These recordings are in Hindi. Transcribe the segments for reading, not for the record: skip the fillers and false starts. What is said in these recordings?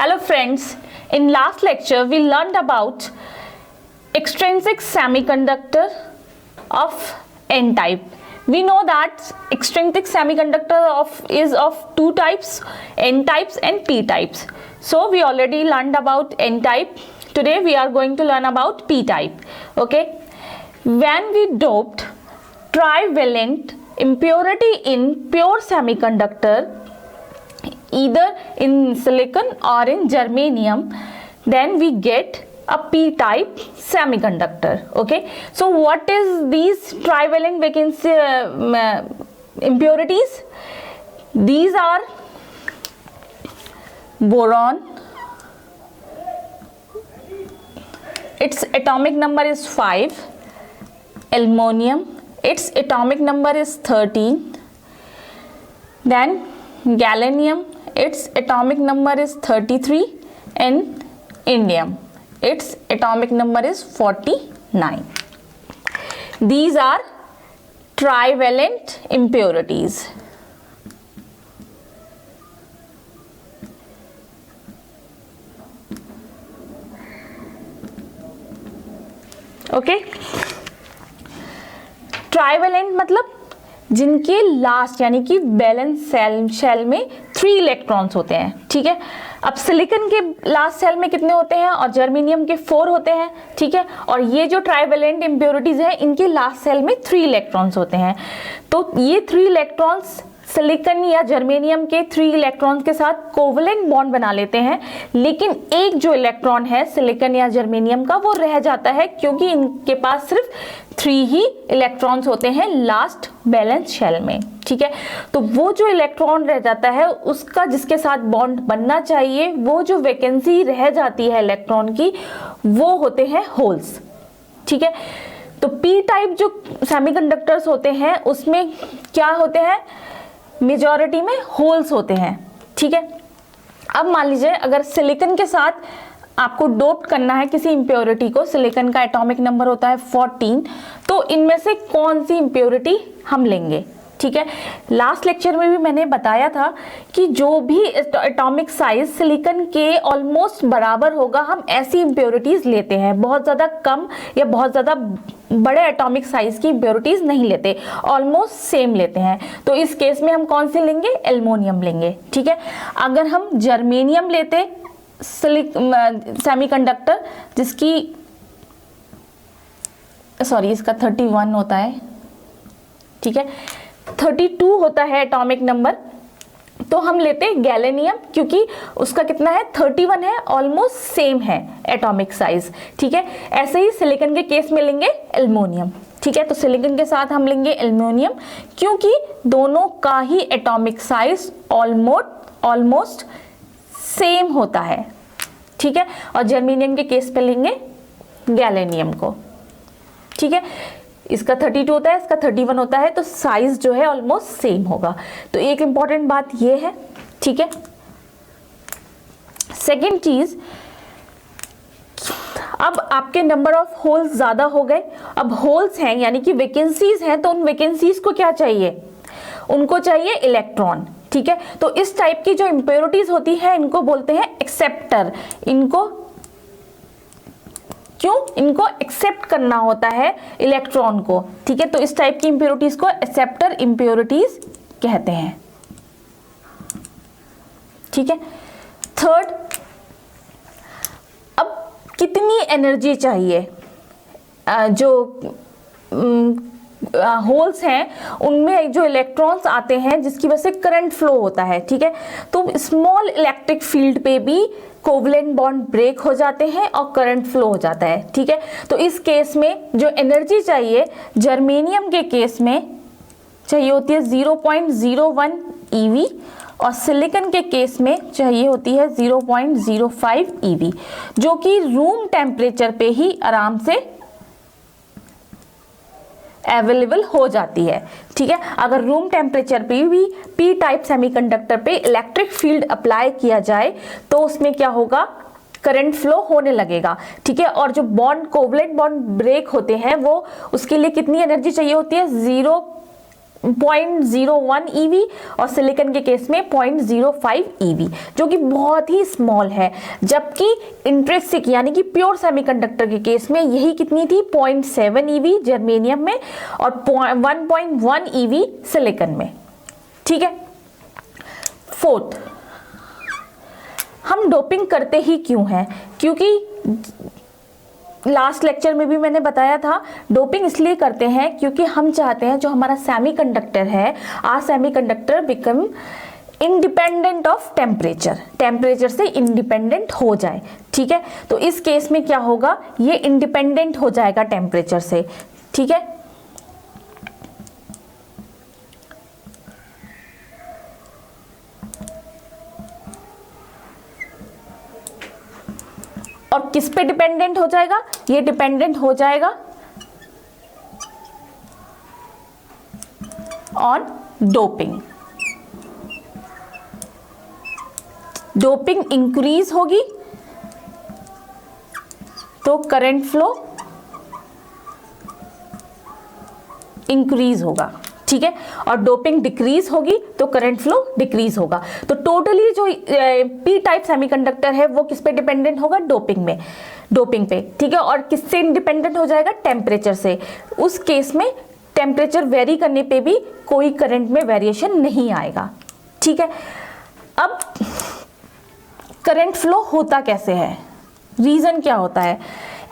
Hello friends, in last lecture we learned about extrinsic semiconductor of n-type. We know that extrinsic semiconductor is of two types, n-types and p-types. So we already learned about n-type. Today we are going to learn about p-type. Okay. When we doped trivalent impurity in pure semiconductor, either in silicon or in germanium, then we get a p-type semiconductor. Okay, so what is these trivalent vacancy impurities? These are boron, its atomic number is 5, aluminum, its atomic number is 13, then gallium, its atomic number is 33, and indium, its atomic number is 49. These are trivalent impurities. Okay, trivalent मतलब जिनके लास्ट यानी कि बैलेंस शेल में 3 इलेक्ट्रॉन्स होते हैं. ठीक है, अब सिलिकॉन के लास्ट शेल में कितने होते हैं और जर्मेनियम के 4 होते हैं. ठीक है, और ये जो ट्राइवेलेंट इम्प्योरिटीज है इनके लास्ट शेल में 3 इलेक्ट्रॉन्स होते हैं. तो ये 3 इलेक्ट्रॉन्स सिलिकॉन या जर्मेनियम के 3 इलेक्ट्रॉन्स के साथ कोवलेंट बॉन्ड बना लेते हैं, लेकिन एक जो इलेक्ट्रॉन है सिलिकॉन या जर्मेनियम का वो रह जाता है क्योंकि इनके पास सिर्फ 3 ही इलेक्ट्रॉन्स होते हैं लास्ट बैलेंस शेल में. ठीक है, तो वो जो इलेक्ट्रॉन रह जाता है उसका जिसके साथ बॉन्ड बनना चाहिए, वो जो वैकेंसी रह जाती है इलेक्ट्रॉन की, वो होते हैं होल्स. ठीक है, तो पी टाइप जो सेमीकंडक्टर्स होते हैं उसमें क्या होते हैं, मेजॉरिटी में होल्स होते हैं. ठीक है, अब मान लीजिए अगर सिलिकॉन के साथ आपको डोप करना है किसी इंप्योरिटी को, सिलिकॉन का एटॉमिक नंबर होता है 14, तो इनमें से कौन सी इंप्योरिटी हम लेंगे. ठीक है, लास्ट लेक्चर में भी मैंने बताया था कि जो भी एटॉमिक साइज सिलिकॉन के ऑलमोस्ट बराबर होगा हम ऐसी इंप्योरिटीज लेते हैं. बहुत ज़्यादा कम या बहुत ज़्यादा बड़े एटॉमिक साइज की इंप्योरिटीज नहीं लेते, ऑलमोस्ट सेम लेते हैं. तो इस केस में हम कौन से लेंगे, एल्युमिनियम लेंगे. ठीक है, अगर हम जर्मेनियम लेते सेमीकंडक्टर जिसकी इसका 31 होता है. ठीक है, 32 होता है एटॉमिक नंबर, तो हम लेते हैं गैलेनियम क्योंकि उसका कितना है 31 है, ऑलमोस्ट सेम है एटॉमिक साइज. ठीक है, ऐसे ही सिलिकॉन के केस में लेंगे एल्युमिनियम. ठीक है, तो सिलिकॉन के साथ हम लेंगे एल्युमिनियम क्योंकि दोनों का ही एटॉमिक साइज ऑलमोस्ट सेम होता है. ठीक है, और जर्मेनियम के केस पे लेंगे गैलेनियम को. ठीक है, इसका 32 होता है, इसका 31 होता है, तो साइज जो है ऑलमोस्ट सेम होगा. तो एक इंपॉर्टेंट बात ये है. ठीक है, सेकेंड चीज, अब आपके नंबर ऑफ होल्स ज्यादा हो गए. अब होल्स हैं यानी कि वैकेंसीज हैं, तो उन वैकेंसीज को क्या चाहिए, उनको चाहिए इलेक्ट्रॉन. ठीक है, तो इस टाइप की जो इंप्योरिटीज होती है इनको बोलते हैं एक्सेप्टर. इनको एक्सेप्ट करना होता है इलेक्ट्रॉन को. ठीक है, तो इस टाइप की इंप्योरिटीज को एक्सेप्टर इंप्योरिटीज कहते हैं. ठीक है, थर्ड, अब कितनी एनर्जी चाहिए, जो होल्स हैं उनमें जो इलेक्ट्रॉन्स आते हैं जिसकी वजह से करंट फ्लो होता है. ठीक है, तो स्मॉल इलेक्ट्रिक फील्ड पे भी कोवलेंट बॉन्ड ब्रेक हो जाते हैं और करंट फ्लो हो जाता है. ठीक है, तो इस केस में जो एनर्जी चाहिए जर्मेनियम के केस में चाहिए होती है 0.01 EV और सिलिकॉन के केस में चाहिए होती है 0.05 EV, जो कि रूम टेम्परेचर पे ही आराम से अवेलेबल हो जाती है. ठीक है, अगर रूम टेम्परेचर पे भी पी टाइप सेमीकंडक्टर पे इलेक्ट्रिक फील्ड अप्लाई किया जाए तो उसमें क्या होगा, करंट फ्लो होने लगेगा। ठीक है, और जो बॉन्ड कोवलेंट बॉन्ड ब्रेक होते हैं वो उसके लिए कितनी एनर्जी चाहिए होती है, 0.01 EV और सिलिकॉन के केस में 0.05 EV, जो कि बहुत ही स्मॉल है। जबकि इंट्रिंसिक यानी कि प्योर सेमीकंडक्टर के केस में यही कितनी थी, 0.7 EV जर्मेनियम में और 1.1 EV सिलिकॉन में। ठीक है। फोर्थ, हम डोपिंग करते ही क्यों हैं? क्योंकि लास्ट लेक्चर में भी मैंने बताया था, डोपिंग इसलिए करते हैं क्योंकि हम चाहते हैं जो हमारा सेमीकंडक्टर है, our semiconductor become independent of temperature, temperature से इंडिपेंडेंट हो जाए। ठीक है। तो इस केस में क्या होगा, ये इंडिपेंडेंट हो जाएगा टेम्परेचर से। ठीक है। और किस पे डिपेंडेंट हो जाएगा, ये डिपेंडेंट हो जाएगा ऑन डोपिंग। डोपिंग इंक्रीज होगी तो करंट फ्लो इंक्रीज होगा। ठीक है। और डोपिंग डिक्रीज होगी तो करंट फ्लो डिक्रीज होगा। तो टोटली जो पी टाइप सेमीकंडक्टर है वो किस पे डिपेंडेंट होगा, डोपिंग पे। ठीक है। और किससे इंडिपेंडेंट हो जाएगा, टेम्परेचर से। उस केस में टेम्परेचर वेरी करने पे भी कोई करंट में वेरिएशन नहीं आएगा। ठीक है। अब करंट फ्लो होता कैसे है, रीजन क्या होता है?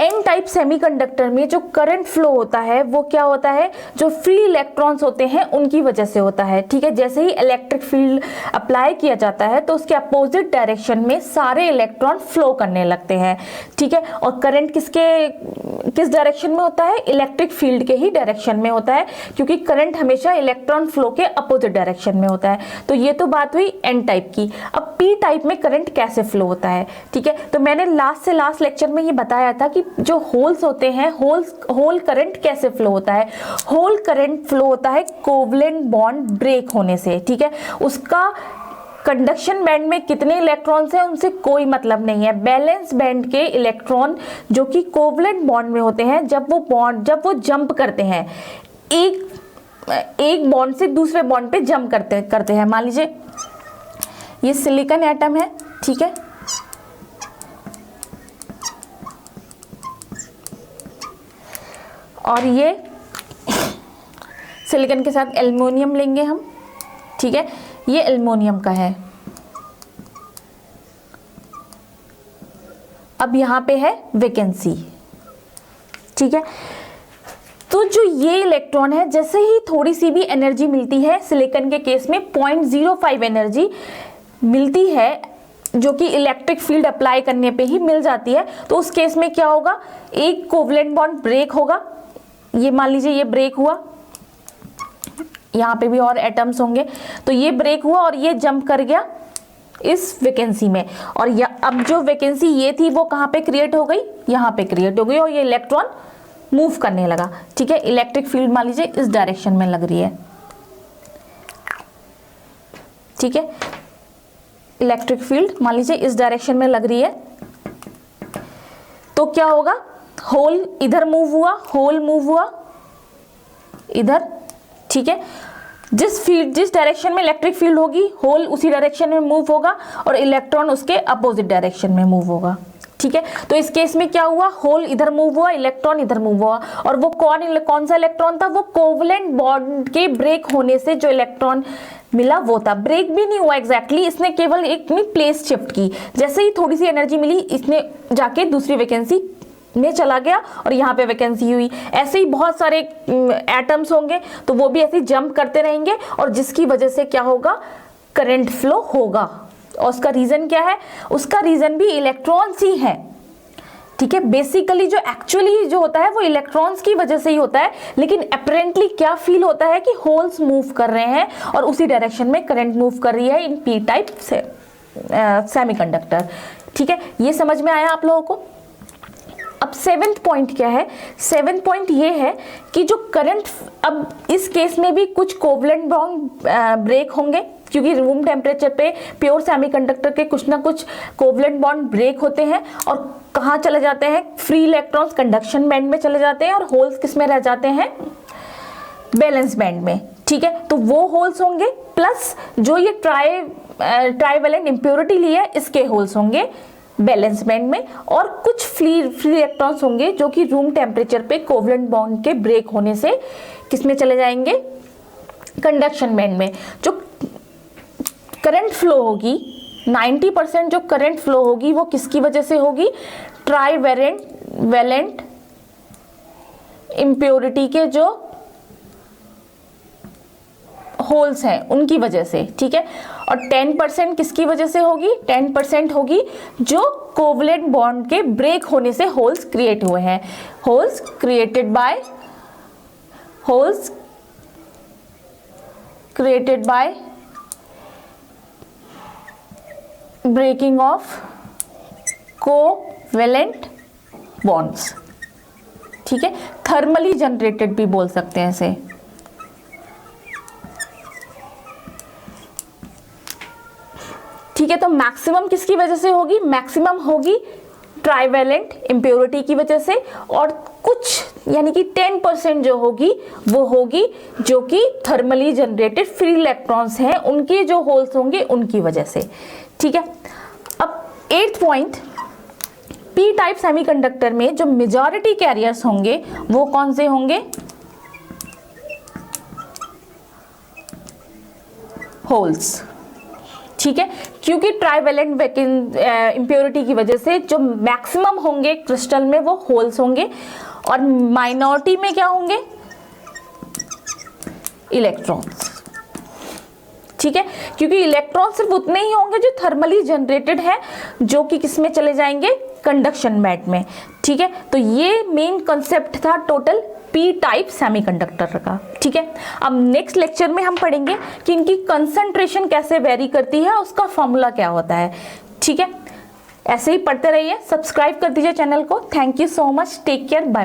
एन टाइप सेमीकंडक्टर में जो करंट फ्लो होता है वो क्या होता है, जो फ्री इलेक्ट्रॉन्स होते हैं उनकी वजह से होता है। ठीक है। जैसे ही इलेक्ट्रिक फील्ड अप्लाई किया जाता है तो उसके अपोजिट डायरेक्शन में सारे इलेक्ट्रॉन फ्लो करने लगते हैं। ठीक है। और करंट किस डायरेक्शन में होता है, इलेक्ट्रिक फील्ड के ही डायरेक्शन में होता है, क्योंकि करंट हमेशा इलेक्ट्रॉन फ्लो के अपोजिट डायरेक्शन में होता है। तो ये तो बात हुई एन टाइप की। अब पी टाइप में करंट कैसे फ्लो होता है? ठीक है। तो मैंने लास्ट लेक्चर में ये बताया था कि जो होल्स होते हैं, होल करंट कैसे फ्लो होता है। होल करंट फ्लो होता है कोवलेंट बॉन्ड ब्रेक होने से। ठीक है। उसका कंडक्शन बैंड में कितने इलेक्ट्रॉन्स हैं उनसे कोई मतलब नहीं है। बैलेंस बैंड के इलेक्ट्रॉन जो कि कोवलेंट बॉन्ड में होते हैं, जब वो जंप करते हैं, एक बॉन्ड से दूसरे बॉन्ड पे जंप करते हैं। मान लीजिए ये सिलिकॉन एटम है। ठीक है। और ये सिलिकॉन के साथ एल्युमिनियम लेंगे हम। ठीक है। ये एल्युमिनियम का है। अब यहां पे है वैकेंसी। ठीक है। तो जो ये इलेक्ट्रॉन है, जैसे ही थोड़ी सी भी एनर्जी मिलती है, सिलिकॉन के केस में 0.05 एनर्जी मिलती है, जो कि इलेक्ट्रिक फील्ड अप्लाई करने पे ही मिल जाती है, तो उस केस में क्या होगा, एक कोवलेंट बॉन्ड ब्रेक होगा। ये मान लीजिए ये ब्रेक हुआ, यहाँ पे भी और एटम्स होंगे, तो ये ब्रेक हुआ और ये जंप कर गया इस वैकेंसी में। और अब जो वैकेंसी ये थी वो कहाँ पे क्रिएट हो गई, यहाँ पे क्रिएट हो गई, और ये इलेक्ट्रॉन मूव करने लगा। ठीक है। इलेक्ट्रिक फील्ड मान लीजिए इस डायरेक्शन में लग रही है। ठीक है। इलेक्ट्रिक फील्ड मान लीजिए इस डायरेक्शन में लग रही है, तो क्या होगा, होल इधर मूव हुआ, होल मूव हुआ इधर। ठीक है। जिस डायरेक्शन में इलेक्ट्रिक फील्ड होगी, होल उसी डायरेक्शन में मूव होगा और इलेक्ट्रॉन उसके अपोजिट डायरेक्शन में मूव होगा। ठीक है। तो इस केस में क्या हुआ, होल इधर मूव हुआ, इलेक्ट्रॉन इधर मूव हुआ, और वो कौन सा इलेक्ट्रॉन था, वो कोवलेंट बॉन्ड के ब्रेक होने से जो इलेक्ट्रॉन मिला वो था। ब्रेक भी नहीं हुआ एग्जैक्टली, इसने केवल एक प्लेस शिफ्ट की। जैसे ही थोड़ी सी एनर्जी मिली, इसने जाके दूसरी वैकेंसी में चला गया और यहाँ पे वैकेंसी हुई। ऐसे ही बहुत सारे एटम्स होंगे, तो वो भी ऐसे जंप करते रहेंगे, और जिसकी वजह से क्या होगा, करंट फ्लो होगा। और उसका रीजन क्या है, उसका रीजन भी इलेक्ट्रॉन्स ही है। ठीक है। बेसिकली जो एक्चुअली जो होता है वो इलेक्ट्रॉन्स की वजह से ही होता है, लेकिन अपेरेंटली क्या फील होता है कि होल्स मूव कर रहे हैं और उसी डायरेक्शन में करंट मूव कर रही है इन पी टाइप से सेमीकंडक्टर। ठीक है। ये समझ में आया आप लोगों को? अब 7th पॉइंट क्या है, 7th पॉइंट ये है कि जो करंट, अब इस केस में भी कुछ कोवलेंट बॉन्ड ब्रेक होंगे, क्योंकि रूम टेम्परेचर पे प्योर सेमीकंडक्टर के कुछ ना कुछ कोवलेंट बॉन्ड ब्रेक होते हैं, और कहाँ चले जाते हैं, फ्री इलेक्ट्रॉन्स कंडक्शन बैंड में चले जाते हैं, और होल्स किस में रह जाते हैं, बैलेंस बैंड में। ठीक है, तो वो होल्स होंगे, प्लस जो ये ट्राईवैलेंट इम्प्योरिटी ली है इसके होल्स होंगे बैलेंस बैंड में, और कुछ फ्री इलेक्ट्रॉन्स होंगे जो कि रूम टेम्परेचर पे कोवलेंट बॉन्ड के ब्रेक होने से किसमें चले जाएंगे, कंडक्शन बैंड में। जो करंट फ्लो होगी 90% जो करंट फ्लो होगी वो किसकी वजह से होगी, ट्राईवैलेंट इम्प्योरिटी के जो होल्स हैं उनकी वजह से, ठीक है। और 10% किसकी वजह से होगी, 10% होगी जो कोवलेंट बॉन्ड के ब्रेक होने से होल्स क्रिएट हुए हैं, holes created by breaking of covalent bonds, ठीक है। थर्मली जनरेटेड भी बोल सकते हैं इसे, ठीक है। तो मैक्सिमम किसकी वजह से होगी, मैक्सिमम होगी ट्राईवैलेंट इम्प्योरिटी की वजह से, और कुछ यानी कि 10% जो होगी वो होगी जो कि थर्मली जनरेटेड फ्री इलेक्ट्रॉन्स हैं उनके जो होल्स होंगे उनकी वजह से, ठीक है। अब 8th point, P type semiconductor में जो मेजॉरिटी कैरियर्स होंगे वो कौन से होंगे, होल्स, ठीक है। क्योंकि ट्राईवैलेंट इम्प्योरिटी की वजह से जो मैक्सिमम होंगे क्रिस्टल में वो होल्स होंगे, और माइनॉरिटी में क्या होंगे, इलेक्ट्रॉन्स, ठीक है। क्योंकि इलेक्ट्रॉन सिर्फ उतने ही होंगे जो थर्मली जनरेटेड है, जो कि किसमें चले जाएंगे, कंडक्शन बैंड में, ठीक है। तो ये मेन कंसेप्ट था टोटल पी टाइप सेमीकंडक्टर का, ठीक है। अब नेक्स्ट लेक्चर में हम पढ़ेंगे कि इनकी कंसंट्रेशन कैसे वेरी करती है, उसका फॉर्मूला क्या होता है, ठीक है। ऐसे ही पढ़ते रहिए, सब्सक्राइब कर दीजिए चैनल को। Thank you so much, take care, bye.